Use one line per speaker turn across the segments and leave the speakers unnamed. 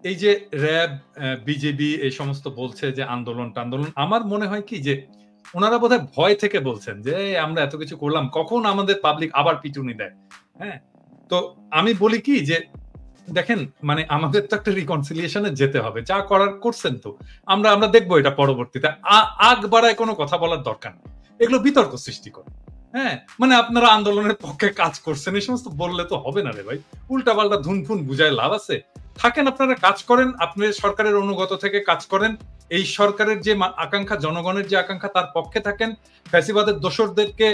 এই যে RAB, BJP এই সমস্ত বলছে যে আন্দোলন, আমার মনে হয় কি যে ওনারা বোধহয় ভয় থেকে বলছেন যে আমরা এত কিছু করলাম, কখন আমাদের পাবলিক আবার পিটুনি দেয়। হ্যাঁ, তো আমি বলি কি যে দেখেন, মানে আমাদের তো একটা রিকনসিলিয়েশনে যেতে হবে, যা করার করছেন তো, আমরা দেখবো এটা পরবর্তীতে। আগ বাড়ায় কোনো কথা বলার দরকার নেই, এগুলো বিতর্ক সৃষ্টি করে। হ্যাঁ, মানে আপনারা আন্দোলনের পক্ষে কাজ করছেন এই সমস্ত বললে তো হবে না রে ভাই, উল্টা পাল্টা ধুনফুন বুঝায় লাভ আছে? থাকেন, আপনারা কাজ করেন, আপনি সরকারের অনুগত থেকে কাজ করেন, এই সরকারের যে আকাঙ্ক্ষা, জনগণের যে আকাঙ্ক্ষা তার পক্ষে থাকেন। ফ্যাসিবাদের দোসরদেরকে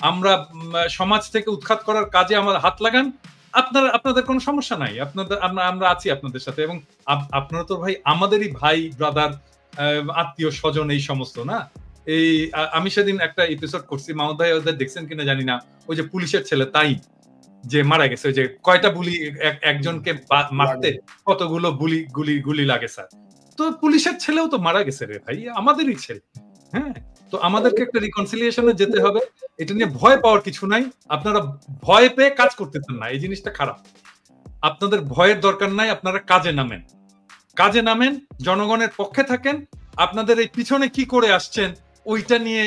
আমরা সমাজ থেকে উৎখাত করার কাজে আমার হাত লাগান, আপনাদের কোনো সমস্যা নাই, আপনাদের আমরা আছি আপনাদের সাথে। এবং আপনারা তো ভাই আমাদেরই ভাই, ব্রাদার, আত্মীয় স্বজন এই সমস্ত না। এই আমি সেদিন একটা এপিসোড করছি, মাহমুদ ভাই ওদের দেখছেন কিনা জানি না, ওই যে পুলিশের ছেলে তাই যে মারা গেছে, ওই যে কয়টা গুলি একজনকে মারতে কতগুলো গুলি লাগে স্যার। তো পুলিশের ছেলেও তো মারা গেছে রে ভাই, আমাদেরই ছেলে। হ্যাঁ, তো আমাদেরকে একটা রিকনসিলিয়েশনে যেতে হবে, এটা নিয়ে ভয় পাওয়ার কিছু নাই। আপনারা ভয় পেয়ে কাজ করতেছেন না, এই জিনিসটা খারাপ। আপনাদের ভয়ের দরকার নাই, আপনারা কাজে নামেন, জনগণের পক্ষে থাকেন। আপনাদের এই পিছনে কি করে আসছেন ওইটা নিয়ে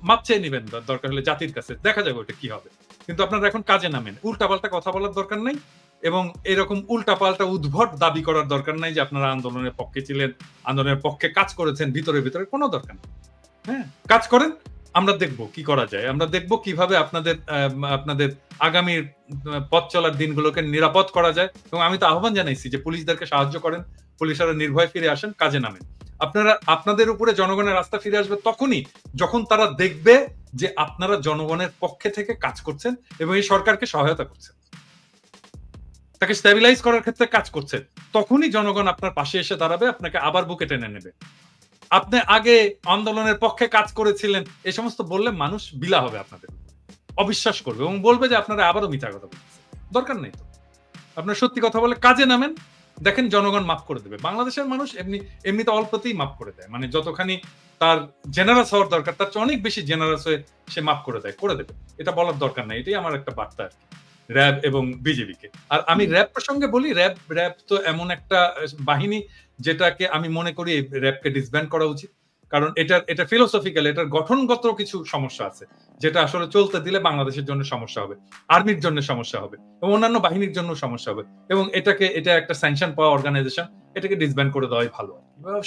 মাপ চেয়ে নিবেন দরকার হলে জাতির কাছে, দেখা যাবে ওইটা কি হবে। কিন্তু আপনারা এখন কাজে নামেন, উল্টাপাল্টা কথা বলার দরকার নাই, এবং এরকম উল্টাপাল্টা উদ্ভট দাবি করার দরকার নাই যে আপনারা আন্দোলনের পক্ষে ছিলেন, আন্দোলনের পক্ষে কাজ করেছেন, ভিতরে কোনো দরকার নেই। হ্যাঁ, কাজ করেন, আমরা দেখব কি করা যায়, আমরা দেখব কিভাবে আপনাদের আগামীর পথ চলার দিনগুলোকে নিরাপদ করা যায়। এবং আমি তো আহ্বান জানাইছি যে পুলিশদেরকে সাহায্য করেন, পুলিশরা নির্ভয়ে ফিরে আসেন, কাজে নামেন। আপনাদের উপরে জনগণের আস্থা ফিরে আসবে তখনই যখন তারা দেখবে যে আপনারা জনগণের পক্ষে থেকে কাজ করছেন এবং এই সরকারকে সহায়তা করছেন, তাকে স্টেবিলাইজ করার ক্ষেত্রে কাজ করছেন। তখনই জনগণ আপনার পাশে এসে দাঁড়াবে, আপনাকে আবার বুকে টেনে নেবে। আপনি আগে আন্দোলনের পক্ষে কাজ করেছিলেন এই সমস্ত বললে মানুষ বিলা হবে, আপনাদের অবিশ্বাস করবে এবং বলবে যে আপনারা আবারও মিথ্যা কথা বলছেন। দরকার নেই তো, আপনার সত্যি কথা বলে কাজে নামেন, দেখেন জনগণ মাফ করে দেবে। বাংলাদেশের মানুষ এমনিতে অল্পতেই মাফ করে দেয়, মানে যতখানি তার জেনারাস হওয়ার দরকার তার চেয়ে অনেক বেশি জেনারাস হয়ে সে মাফ করে দেবে। এটা বলার দরকার নাই, এটাই আমার একটা বার্তা আর কি র্যাব এবং বিজেপিকে। আর আমি র্যাব প্রসঙ্গে বলি, র্যাব তো এমন একটা বাহিনী যেটাকে আমি মনে করি র্যাবকে ডিসব্যান্ড করা উচিত। কারণ এটা ফিলোসফিক্যাল, এটার গঠনগত কিছু সমস্যা আছে যেটা আসলে চলতে দিলে বাংলাদেশের জন্য সমস্যা হবে, আর্মির জন্য সমস্যা হবে এবং অন্যান্য বাহিনীর জন্য সমস্যা হবে। এবং এটা একটা স্যাংশন পাওয়া অর্গানাইজেশন, এটাকে ডিসব্যান্ড করে দেওয়াই ভালো।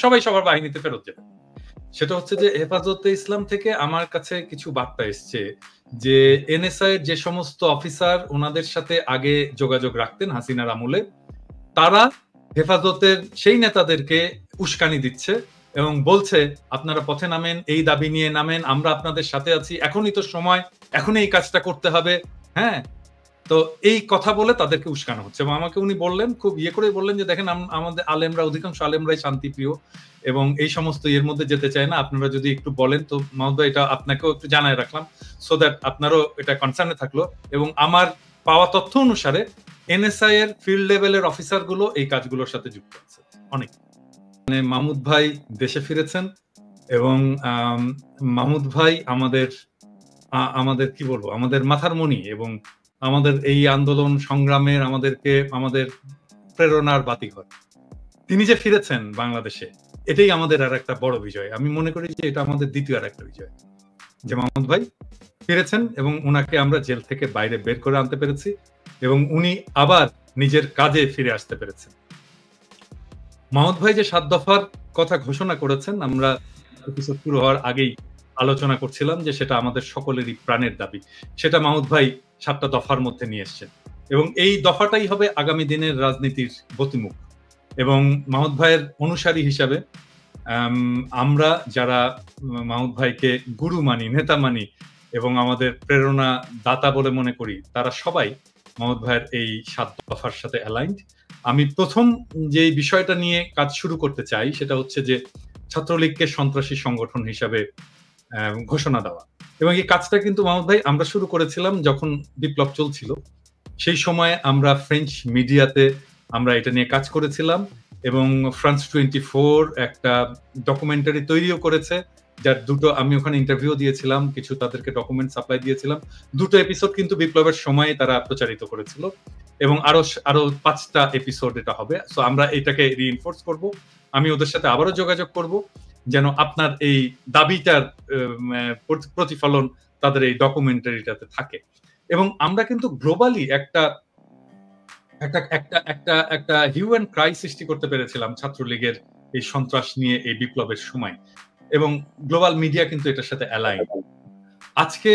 সবাই সবার বাহিনীতে ফেরত যাবে। সেটা হচ্ছে যে হেফাজতে ইসলাম থেকে আমার কাছে কিছু বার্তা এসছে যে এনএসআই এর যে সমস্ত অফিসার ওনাদের সাথে আগে যোগাযোগ রাখতেন হাসিনার আমলে, তারা হেফাজতের সেই নেতাদেরকে উস্কানি দিচ্ছে এবং বলছে আপনারা পথে নামেন, এই দাবি নিয়ে নামেন, আমরা আপনাদের সাথে আছি, এখনই তো সময়, এখনই এই কাজটা করতে হবে। হ্যাঁ, তো এই কথা বলে তাদেরকে উস্কানো হচ্ছে। এবং আমাকে উনি বললেন, খুব করে বললেন যে দেখেন আমাদের আলেমরা, অধিকাংশ আলেমরাই শান্তিপ্রিয় এবং এই সমস্ত এর মধ্যে যেতে চায় না, আপনারা যদি একটু বলেন। তো মাহমুদ ভাই, এটা আপনাকেও একটু জানায় রাখলাম, সো দ্যাট আপনারও এটা কনসার্নে থাকলো। এবং আমার পাওয়া তথ্য অনুসারে এনএসআই এর ফিল্ড লেভেলের অফিসার গুলো এই কাজগুলোর সাথে যুক্ত আছে অনেক। মানে মাহমুদ ভাই দেশে ফিরেছেন এবং মাহমুদ ভাই আমাদের কি বলবো, আমাদের মাথার মণি এবং আমাদের এই আন্দোলন সংগ্রামের আমাদের প্রেরণার বাতিঘর। তিনি যে ফিরেছেন বাংলাদেশে, এটাই আমাদের আর একটা বড় বিজয়। আমি মনে করি যে এটা আমাদের দ্বিতীয় আর একটা বিজয়, যে মাহমুদ ভাই ফিরেছেন এবং উনাকে আমরা জেল থেকে বাইরে বের করে আনতে পেরেছি এবং উনি আবার নিজের কাজে ফিরে আসতে পেরেছেন। মাহমুদ ভাই যে 7 দফার কথা ঘোষণা করেছেন, আমরা এপিসোড শুরু হওয়ার আগেই আলোচনা করছিলাম যে সেটা আমাদের সকলেরই প্রাণের দাবি। সেটা মাহমুদ ভাই 7টা দফার মধ্যে নিয়ে এসছেন এবং এই দফাটাই হবে আগামী দিনের রাজনীতির গতিমুখ। এবং মাহমুদ ভাইয়ের অনুসারী হিসাবে আমরা যারা মাহমুদ ভাইকে গুরু মানি, নেতা মানি এবং আমাদের প্রেরণা দাতা বলে মনে করি, তারা সবাই মাহমুদ ভাইয়ের এই 7 দফার সাথে অ্যালাইনড। আমি প্রথম যে বিষয়টা নিয়ে কাজ শুরু করতে চাই সেটা হচ্ছে যে ছাত্রলীগকে সন্ত্রাসী সংগঠন হিসাবে ঘোষণা দেওয়া। এবং এই কাজটা কিন্তু মাহমুদ ভাই আমরা শুরু করেছিলাম যখন বিপ্লব চলছিল। সেই সময় আমরা ফ্রেঞ্চ মিডিয়াতে আমরা এটা নিয়ে কাজ করেছিলাম এবং ফ্রান্স 24 একটা ডকুমেন্টারি তৈরিও করেছে, যার দুটো আমি ওখানে ইন্টারভিউ দিয়েছিলাম, কিছু তাদেরকে ডকুমেন্ট সাপ্লাই দিয়েছিলাম। দুটো এপিসোড কিন্তু বিপ্লবের সময় তারা প্রচারিত করেছিল এবং আরো 5টা এপিসোড এটা হবে। সো আমরা এটাকে রিইনফোর্স করব। আমি ওদের সাথে আবারও যোগাযোগ করব যেন আপনার এই দাবিটার প্রতিফলন তাদের এই ডকুমেন্টারিটাতে থাকে। এবং আমরা কিন্তু গ্লোবালি একটা একটা একটা একটা একটা হিউম্যান ক্রাই সৃষ্টি করতে পেরেছিলাম ছাত্রলীগের এই সন্ত্রাস নিয়ে এই বিপ্লবের সময়, এবং গ্লোবাল মিডিয়া কিন্তু এটার সাথে অ্যালাইন। আজকে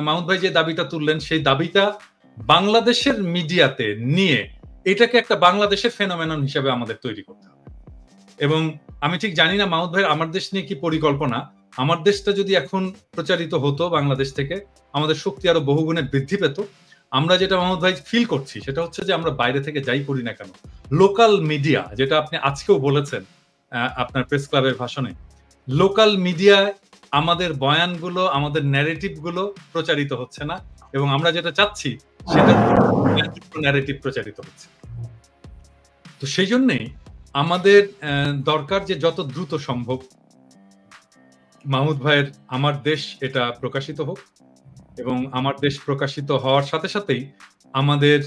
মাহমুদ ভাই যে দাবিটা তুললেন সেই দাবিটা বাংলাদেশের মিডিয়াতে নিয়ে এটাকে একটা বাংলাদেশের ফেনোমেনন হিসেবে আমাদের তৈরি করতে হবে। এবং আমি ঠিক জানি না মাহমুদ ভাই আমার দেশ নিয়ে কি পরিকল্পনা। আমার দেশটা যদি এখন প্রচারিত হতো বাংলাদেশ থেকে, আমাদের শক্তি আরো বহুগুণে বৃদ্ধি পেত। আমরা যেটা মাহমুদ ভাই ফিল করছি সেটা হচ্ছে যে আমরা বাইরে থেকে যাই করি না কেন, লোকাল মিডিয়া, যেটা আপনি আজকেও বলেছেন আপনার প্রেস ক্লাবের ভাষণে, লোকাল মিডিয়ায় আমাদের বয়ানগুলো, আমাদের ন্যারেটিভ গুলো প্রচারিত হচ্ছে না, এবং আমরা যেটা চাচ্ছি সেটা ন্যারেটিভ প্রচারিত হচ্ছে। তো সেই জন্যই আমাদের দরকার যে যত দ্রুত সম্ভব মাহমুদ ভাইয়ের আমার দেশ এটা প্রকাশিত হোক, এবং আমার দেশ প্রকাশিত হওয়ার সাথে সাথেই আমাদের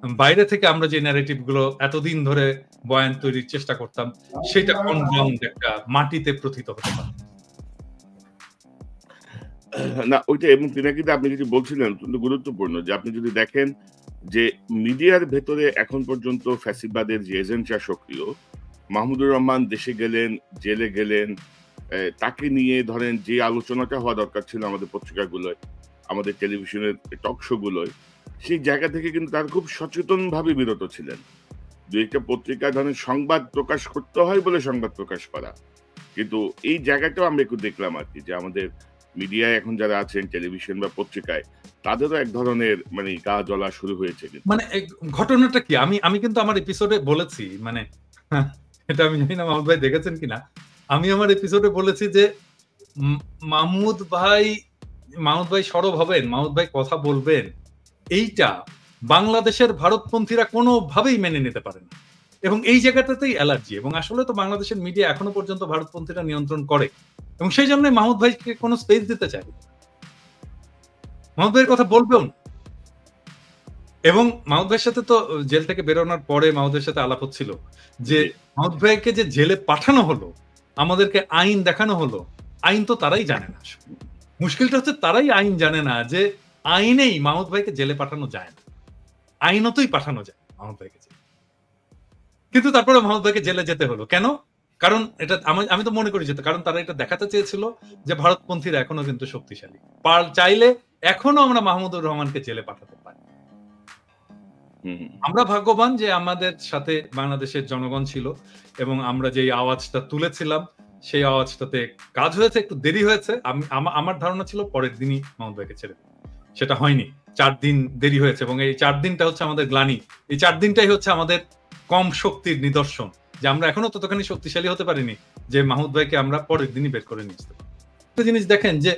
বাইরে থেকে আমরা যে ন্যারেটিভ গুলো এতদিন ধরে বয়ান তৈরির চেষ্টা করতাম সেটা অনগ্রাউন্ড একটা মাটিতে প্রথিত হতে পারে।
না ওইটা, এবং কিন্তু আপনি যেটি বলছিলেন অত্যন্ত গুরুত্বপূর্ণ, যে আপনি যদি দেখেন যে মিডিয়ার ভেতরে এখন পর্যন্ত ফ্যাসিবাদের যে এজেন্টরা সক্রিয়, মাহমুদুর রহমান দেশে গেলেন, জেলে গেলেন, তাকে নিয়ে ধরেন যে আলোচনাটা হওয়া দরকার ছিল আমাদের পত্রিকাগুলোয়, আমাদের টেলিভিশনের টক শো গুলোয়, সেই জায়গা থেকে কিন্তু তারা খুব সচেতন ভাবে বিরত ছিলেন। দু একটা পত্রিকা ধরেন সংবাদ প্রকাশ করতে হয় বলে সংবাদ প্রকাশ করা, কিন্তু এই জায়গাটাও আমরা একটু দেখলাম আর কি, যে আমাদের মিডিয়ায় এখন যারা আছেন টেলিভিশন বা পত্রিকায়, তাদেরও এক ধরনের মানে গা জ্বলা শুরু হয়েছে।
মানে ঘটনাটা কি, আমি কিন্তু আমার এপিসোডে বলেছি, মানে এটা আমি জানি না মাহমুদ ভাই দেখেছেন কিনা, আমি আমার এপিসোডে বলেছি যে মাহমুদ ভাই সরব হবেন, মাহমুদ ভাই কথা বলবেন, এইটা বাংলাদেশের ভারতপন্থীরা কোনোভাবেই মেনে নিতে পারে না, এবং এই জায়গাটাতেই অ্যালার্জি। এবং আসলে তো বাংলাদেশের মিডিয়া এখনো পর্যন্ত ভারতপন্থীরা নিয়ন্ত্রণ করে, এবং সেই জন্য মাহমুদ ভাইকে কোনো স্পেস দিতে চাই, মাহমুদ ভাইয়ের কথা বলবেও না। এবং মাহমুদ ভাইয়ের সাথে তো জেল থেকে বেরোনোর পরে মাহমুদের সাথে আলাপ হচ্ছিল যে মাহমুদ ভাইকে যে জেলে পাঠানো হলো, আমাদেরকে আইন দেখানো হলো, আইন তো তারাই জানে না। মুশকিলটা হচ্ছে তারাই আইন জানে না, যে আইনেই মাহমুদ ভাইকে জেলে পাঠানো যায় না, আইনতই পাঠানো যায় মাহমুদ ভাইকে জেলে, কিন্তু তারপরে মাহমুদ ভাইকে জেলে যেতে হলো কেন? কারণ এটা আমি তো মনে করি যেতে, কারণ তারা এটা দেখাতে চেয়েছিল যে ভারতপন্থীরা এখনো কিন্তু শক্তিশালী, চাইলে এখনো আমরা মাহমুদুর রহমানকে জেলে পাঠাতে পারি। আমরা ভাগ্যবান যে আমাদের সাথে বাংলাদেশের জনগণ ছিল, এবং আমরা যে আওয়াজটা তুলেছিলাম সেই আওয়াজটাতে কাজ হয়েছে, একটু দেরি হয়েছে। আমার ধারণা ছিল পরের দিনই মাহমুদ ভাইকে ছেড়ে দেবে, সেটা হয়নি, 4 দিন দেরি হয়েছে, এবং এই 4 দিনটা হচ্ছে আমাদের গ্লানি, এই 4 দিনটাই হচ্ছে আমাদের কম শক্তির নিদর্শন, যে আমরা এখনো ততখানি শক্তিশালী হতে পারিনি যে মাহমুদ ভাইকে আমরা পরের দিনই বের করে নিয়ে আসতে পারি। একটা জিনিস দেখেন, যে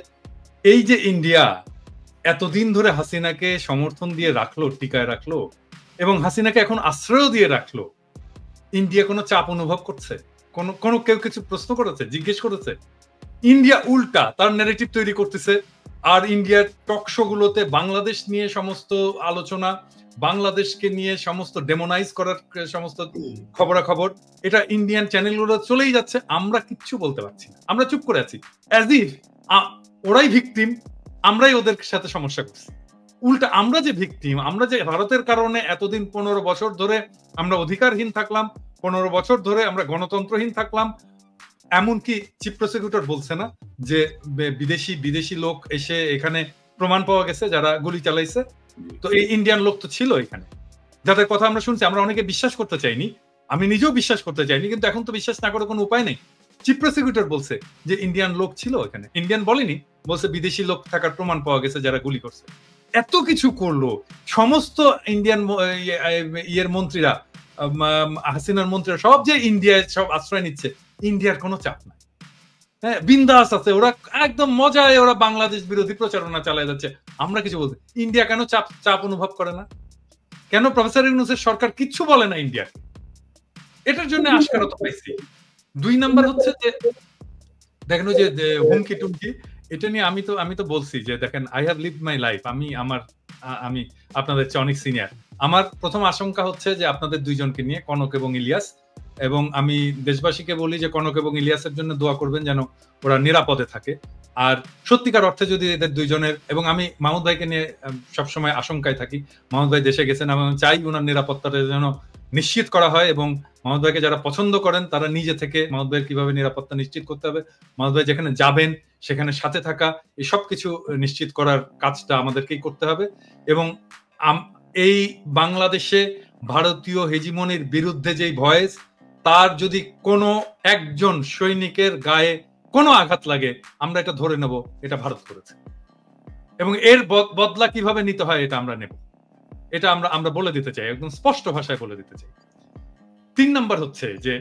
এই যে ইন্ডিয়া এতদিন ধরে হাসিনাকে সমর্থন দিয়ে রাখলো, টিকায় রাখলো, এবং হাসিনাকে এখন আশ্রয় দিয়ে রাখলো, ইন্ডিয়া কোনো চাপ অনুভব করছে? কোন কেউ কিছু প্রশ্ন করেছে, জিজ্ঞেস করেছে? ইন্ডিয়া উল্টা তার ন্যারেটিভ তৈরি করতেছে, আর ইন্ডিয়ার টক শো গুলোতে বাংলাদেশ নিয়ে সমস্ত আলোচনা, বাংলাদেশকে নিয়ে সমস্ত ডেমোনাইজ করার সমস্ত খবরাখবর, এটা ইন্ডিয়ান চ্যানেলগুলো চলেই যাচ্ছে, আমরা কিচ্ছু বলতে পারছি না, আমরা চুপ করে আছি, অ্যাজ ইফ ওরাই ভিকটিম, আমরাই ওদের সাথে সমস্যা করছি। উল্টা আমরা যে ভিকটিম, আমরা যে ভারতের কারণে এতদিন 15 বছর ধরে আমরা অধিকারহীন থাকলাম, 15 বছর ধরে আমরা গণতন্ত্রহীন থাকলাম, এমনকি চিফ প্রসিকিউটর বলছে না যে বিদেশি লোক এসে এখানে প্রমাণ পাওয়া গেছে যারা গুলি চালাইছে, তো এই ইন্ডিয়ান লোক তো ছিল এখানে, যাদের কথা আমরা শুনছি, আমরা অনেকে বিশ্বাস করতে চাইনি, আমি নিজেও বিশ্বাস করতে চাইনি, কিন্তু এখন তো বিশ্বাস না করে কোনো উপায় নেই। চিফ প্রসিকিউটর বলছে যে ইন্ডিয়ান লোক ছিল এখানে, ইন্ডিয়ান বলেনি, বলছে বিদেশি লোক থাকার প্রমাণ পাওয়া গেছে যারা গুলি করছে। এত কিছু করলো সমস্ত ইন্ডিয়ান ইয়ের মন্ত্রীরা, হাসিনার মন্ত্রীরা সব, যে ইন্ডিয়ায় সব আশ্রয় নিচ্ছে, ইন্ডিয়ার কোনো চাপ নাই, হ্যাঁ বিন্দাস আছে, ওরা একদম মজায় ওরা বাংলাদেশ বিরোধী প্রচারণা চালিয়ে যাচ্ছে, আমরা কিছু বলতে। ইন্ডিয়া কেন চাপ অনুভব করে না? কেন প্রফেসর ইউনূসের সরকার কিচ্ছু বলে না ইন্ডিয়াকে? এটার জন্য আশকারত পাইছি। 2 নাম্বার হচ্ছে যে দেখেন যে হুমকি টুমকি, এটা নিয়ে আমি তো বলছি যে দেখেন, I have lived my life. আমি আপনাদের চেয়ে অনেক সিনিয়র। আমার প্রথম আশঙ্কা হচ্ছে যে আপনাদের দুইজনকে নিয়ে, কনক এবং ইলিয়াস, এবং আমি দেশবাসীকে বলি যে কনক এবং ইলিয়াসের জন্য দোয়া করবেন যেন ওরা নিরাপদে থাকে। আর সত্যিকার অর্থে যদি এদের দুইজনের, এবং আমি মাহমুদ ভাইকে নিয়ে সবসময় আশঙ্কায় থাকি, মাহমুদ ভাই দেশে গেছেন, আমি চাই ওনার নিরাপত্তাটা যেন নিশ্চিত করা হয়, এবং মাহমুদ ভাইকে যারা পছন্দ করেন তারা নিজে থেকে মাহমুদ ভাইয়ের কিভাবে নিরাপত্তা নিশ্চিত করতে হবে, মাহমুদ ভাই যেখানে যাবেন সেখানে সাথে থাকা, এই সব কিছু নিশ্চিত করার কাজটা আমাদেরকেই করতে হবে। এবং এই বাংলাদেশে ভারতীয় হেজিমনির বিরুদ্ধে যেই ভয়েস, তার যদি কোনো একজন সৈনিকের গায়ে কোনো আঘাত লাগে, আমরা এটা ধরে নেব এটা ভারত করেছে, এবং এর বদলা কিভাবে নিতে হয় এটা আমরা নেব। এটা আমরা বলে দিতে চাই, একদম স্পষ্ট ভাষায় বলে দিতে চাই। 3 নাম্বার হচ্ছে যে